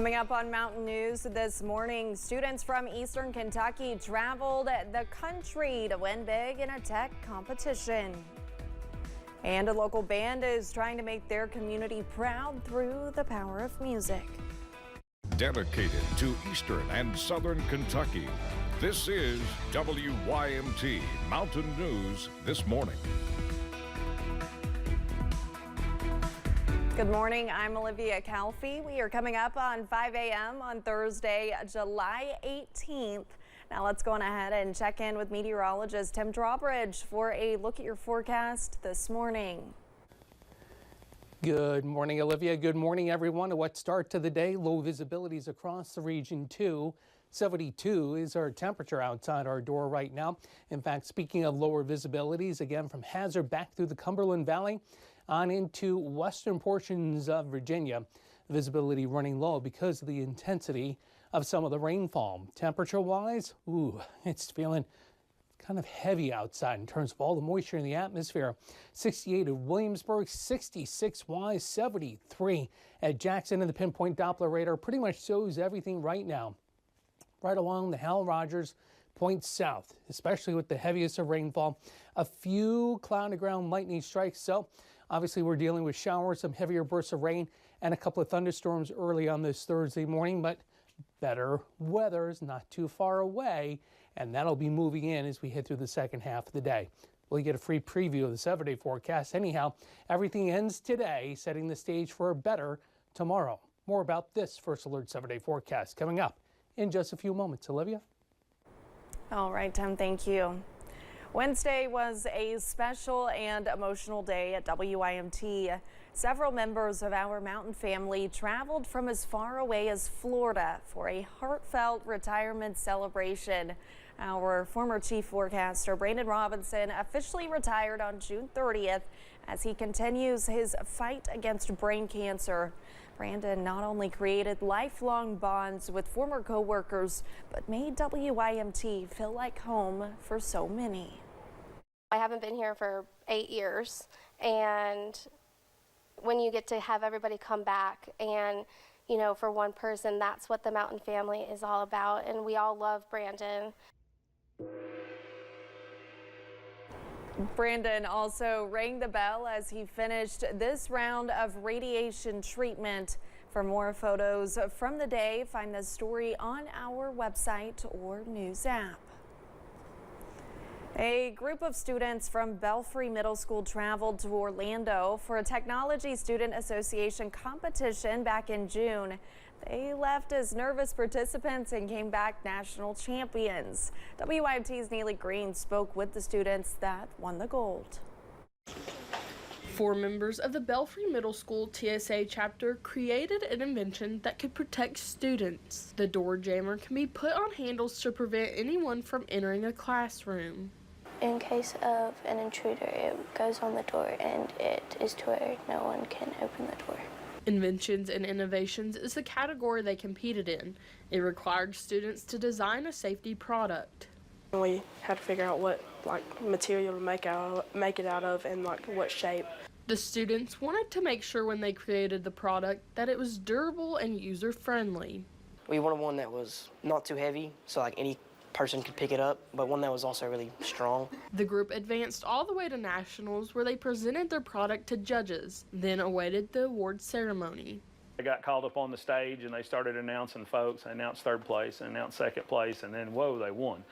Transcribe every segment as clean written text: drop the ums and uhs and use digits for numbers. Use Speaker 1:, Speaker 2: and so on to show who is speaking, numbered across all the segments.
Speaker 1: Coming up on Mountain News this morning, students from Eastern Kentucky traveled the country to win big in a tech competition. And a local band is trying to make their community proud through the power of music.
Speaker 2: Dedicated to Eastern and Southern Kentucky, this is WYMT Mountain News this morning.
Speaker 1: Good morning, I'm Olivia Calfee. We are coming up on 5 a.m. on Thursday, July 18th. Now let's go on ahead and check in with meteorologist Tim Drawbridge for a look at your forecast this morning.
Speaker 3: Good morning, Olivia. Good morning, everyone. A wet start to the day. Low visibilities across the region, too. 72 is our temperature outside our door right now. In fact, speaking of lower visibilities, again from Hazard back through the Cumberland Valley on into western portions of Virginia. Visibility running low because of the intensity of some of the rainfall. Temperature-wise, it's feeling kind of heavy outside in terms of all the moisture in the atmosphere. 68 at Williamsburg, 66-wise, 73 at Jackson, and the pinpoint Doppler radar pretty much shows everything right now. Right along the Hal Rogers point south, especially with the heaviest of rainfall. A few cloud-to-ground lightning strikes, so obviously we're dealing with showers, some heavier bursts of rain, and a couple of thunderstorms early on this Thursday morning, but better weather is not too far away, and that'll be moving in as we head through the second half of the day. We'll get a free preview of the 7-day forecast. Anyhow, everything ends today, setting the stage for a better tomorrow. More about this First Alert 7-day forecast coming up in just a few moments. Olivia?
Speaker 1: All right, Tim, thank you. Wednesday was a special and emotional day at WYMT. Several members of our mountain family traveled from as far away as Florida for a heartfelt retirement celebration. Our former chief forecaster, Brandon Robinson, officially retired on June 30th as he continues his fight against brain cancer. Brandon not only created lifelong bonds with former co-workers, but made WYMT feel like home for so many.
Speaker 4: I haven't been here for 8 years, and when you get to have everybody come back and, you know, for one person, that's what the mountain family is all about, and we all love Brandon.
Speaker 1: Brandon also rang the bell as he finished this round of radiation treatment. For more photos from the day, find this story on our website or news app. A group of students from Belfry Middle School traveled to Orlando for a Technology Student Association competition back in June. They left as nervous participants and came back national champions. WYMT's Neely Green spoke with the students that won the gold.
Speaker 5: 4 members of the Belfry Middle School TSA chapter created an invention that could protect students. The door jammer can be put on handles to prevent anyone from entering a classroom.
Speaker 6: In case of an intruder, it goes on the door and it is to where no one can open the door.
Speaker 5: Inventions and Innovations is the category they competed in. It required students to design a safety product.
Speaker 7: We had to figure out what material to make it out of and what shape.
Speaker 5: The students wanted to make sure when they created the product that it was durable and user-friendly.
Speaker 8: We wanted one that was not too heavy, so any person could pick it up, but one that was also really strong.
Speaker 5: The group advanced all the way to nationals, where they presented their product to judges, then awaited the award ceremony.
Speaker 9: They got called up on the stage and they started announcing folks. They announced third place, and announced second place, and then whoa, they won.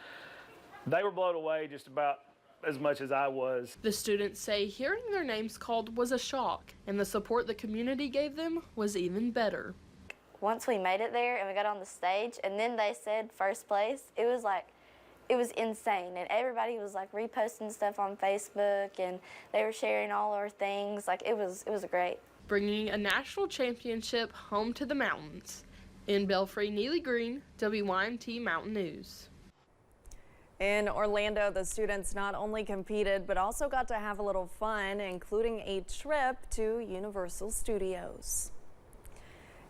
Speaker 9: They were blown away just about as much as I was.
Speaker 5: The students say hearing their names called was a shock, and the support the community gave them was even better.
Speaker 6: Once we made it there and we got on the stage and then they said first place, it was insane, and everybody was reposting stuff on Facebook and they were sharing all our things. It was great.
Speaker 5: Bringing a national championship home to the mountains. In Belfry, Neely Green, WYMT Mountain News.
Speaker 1: In Orlando, the students not only competed but also got to have a little fun, including a trip to Universal Studios.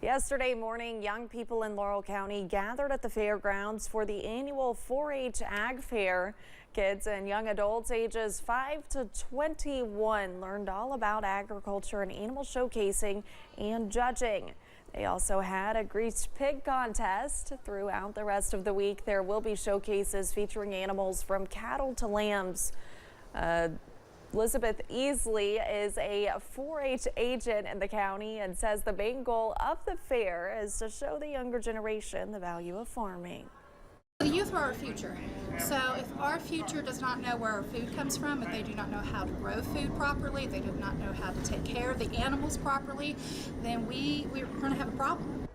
Speaker 1: Yesterday morning, young people in Laurel County gathered at the fairgrounds for the annual 4-H Ag Fair. Kids and young adults ages 5 to 21 learned all about agriculture and animal showcasing and judging. They also had a greased pig contest. Throughout the rest of the week, there will be showcases featuring animals from cattle to lambs. Elizabeth Easley is a 4-H agent in the county and says the main goal of the fair is to show the younger generation the value of farming.
Speaker 10: The youth are our future. So if our future does not know where our food comes from, if they do not know how to grow food properly, if they do not know how to take care of the animals properly, then we're going to have a problem.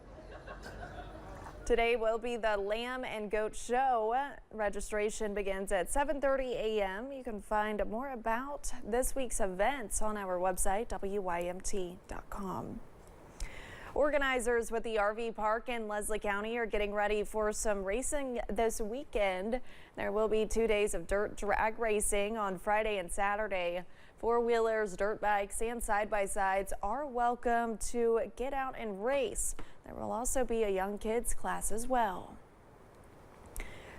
Speaker 1: Today will be the Lamb and Goat Show. Registration begins at 7:30 a.m. You can find more about this week's events on our website, WYMT.com. Organizers with the RV park in Leslie County are getting ready for some racing this weekend. There will be 2 days of dirt drag racing on Friday and Saturday. Four-wheelers, dirt bikes, and side-by-sides are welcome to get out and race. There will also be a young kids class as well.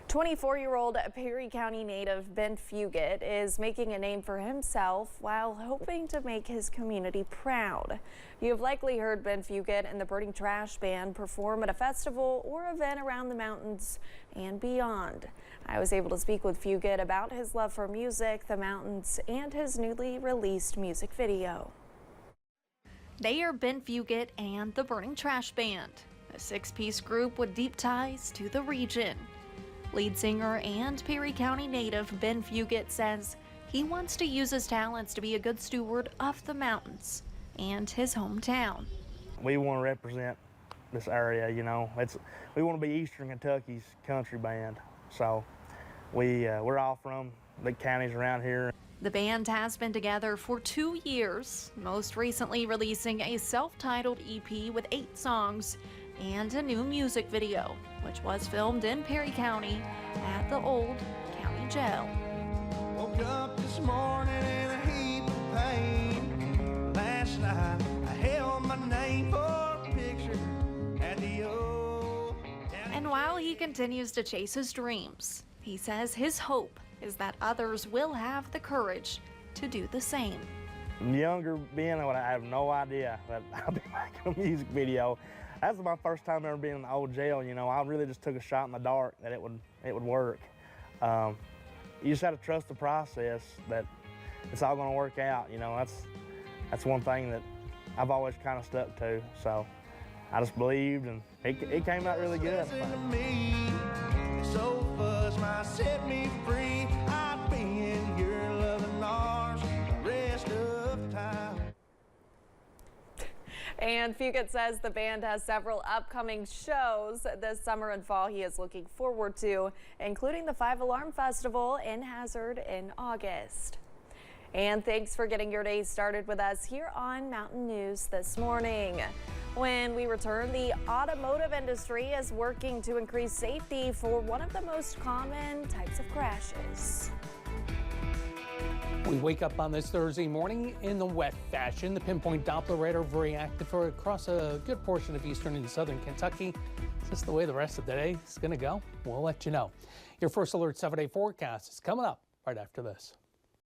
Speaker 1: 24-year-old Perry County native Ben Fugate is making a name for himself while hoping to make his community proud. You have likely heard Ben Fugate and the Burning Trash Band perform at a festival or event around the mountains and beyond. I was able to speak with Fugate about his love for music, the mountains, and his newly released music video.
Speaker 11: They are Ben Fugate and the Burning Trash Band, a 6-piece group with deep ties to the region. Lead singer and Perry County native Ben Fugate says he wants to use his talents to be a good steward of the mountains and his hometown.
Speaker 12: We want to represent this area, you know. We want to be Eastern Kentucky's country band. So we're all from the counties around here.
Speaker 11: The band has been together for 2 years, most recently releasing a self-titled EP with 8 songs and a new music video, which was filmed in Perry County at the old county jail.
Speaker 13: Woke up this morning in a heap of pain. Last night I held my name for a picture at the old county.
Speaker 11: And while he continues to chase his dreams, he says his hope is that others will have the courage to do the same.
Speaker 12: Younger Ben, I have no idea that I'll be making a music video. That's my first time ever being in the old jail, you know. I really just took a shot in the dark that it would work. You just have to trust the process, that it's all gonna work out, you know. That's one thing that I've always kind of stuck to. So I just believed, and it came out really good.
Speaker 13: So fuzz might set me free. I'd be in your loving arms the rest of time.
Speaker 1: And Fugate says the band has several upcoming shows this summer and fall he is looking forward to, including the 5 Alarm Festival in Hazard in August. And thanks for getting your day started with us here on Mountain News this morning. When we return, the automotive industry is working to increase safety for one of the most common types of crashes.
Speaker 3: We wake up on this Thursday morning in the wet fashion. The pinpoint Doppler radar very active across a good portion of eastern and southern Kentucky. Is this the way the rest of the day is going to go? We'll let you know. Your first Alert 7-day forecast is coming up right after this.